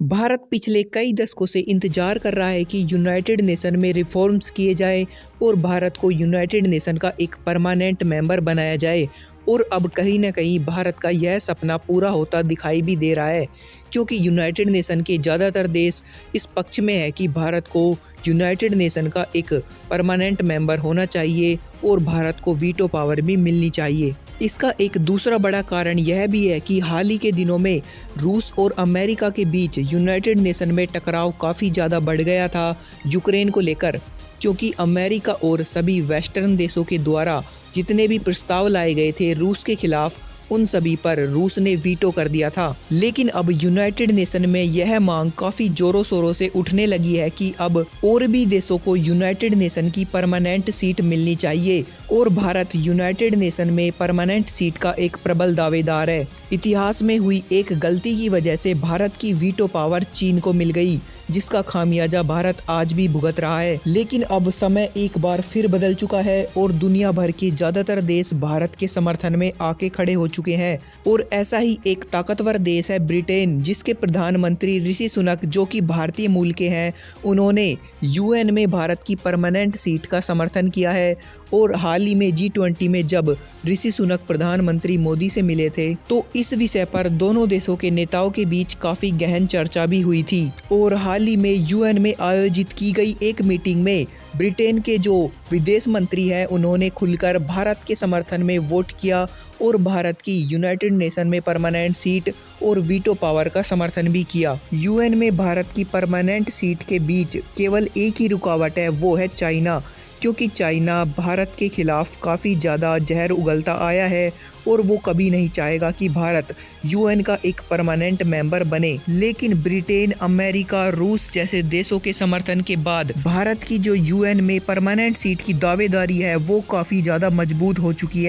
भारत पिछले कई दशकों से इंतजार कर रहा है कि यूनाइटेड नेशन में रिफॉर्म्स किए जाए और भारत को यूनाइटेड नेशन का एक परमानेंट मेंबर बनाया जाए। और अब कहीं ना कहीं भारत का यह सपना पूरा होता दिखाई भी दे रहा है, क्योंकि यूनाइटेड नेशन के ज़्यादातर देश इस पक्ष में है कि भारत को यूनाइटेड नेशन का एक परमानेंट मेंबर होना चाहिए और भारत को वीटो पावर भी मिलनी चाहिए। इसका एक दूसरा बड़ा कारण यह भी है कि हाल ही के दिनों में रूस और अमेरिका के बीच यूनाइटेड नेशन में टकराव काफ़ी ज़्यादा बढ़ गया था यूक्रेन को लेकर, क्योंकि अमेरिका और सभी वेस्टर्न देशों के द्वारा जितने भी प्रस्ताव लाए गए थे रूस के खिलाफ, उन सभी पर रूस ने वीटो कर दिया था। लेकिन अब यूनाइटेड नेशन में यह मांग काफ़ी जोरों शोरों से उठने लगी है कि अब और भी देशों को यूनाइटेड नेशन की परमानेंट सीट मिलनी चाहिए और भारत यूनाइटेड नेशन में परमानेंट सीट का एक प्रबल दावेदार है। इतिहास में हुई एक गलती की वजह से भारत की वीटो पावर चीन को मिल गई, जिसका खामियाजा भारत आज भी भुगत रहा है। लेकिन अब समय एक बार फिर बदल चुका है और दुनिया भर के ज़्यादातर देश भारत के समर्थन में आके खड़े हो चुके हैं। और ऐसा ही एक ताकतवर देश है ब्रिटेन, जिसके प्रधानमंत्री ऋषि सुनक, जो कि भारतीय मूल के हैं, उन्होंने यूएन में भारत की परमानेंट सीट का समर्थन किया है। और हाल ही में G20 में जब ऋषि सुनक प्रधानमंत्री मोदी से मिले थे तो इस विषय पर दोनों देशों के नेताओं के बीच काफ़ी गहन चर्चा भी हुई थी। और हाल ही में यूएन में आयोजित की गई एक मीटिंग में ब्रिटेन के जो विदेश मंत्री हैं उन्होंने खुलकर भारत के समर्थन में वोट किया और भारत की यूनाइटेड नेशन में परमानेंट सीट और वीटो पावर का समर्थन भी किया। यूएन में भारत की परमानेंट सीट के बीच केवल एक ही रुकावट है, वो है चाइना, क्योंकि चाइना भारत के खिलाफ काफ़ी ज़्यादा जहर उगलता आया है और वो कभी नहीं चाहेगा कि भारत यूएन का एक परमानेंट मेंबर बने। लेकिन ब्रिटेन, अमेरिका, रूस जैसे देशों के समर्थन के बाद भारत की जो यूएन में परमानेंट सीट की दावेदारी है वो काफ़ी ज़्यादा मजबूत हो चुकी है।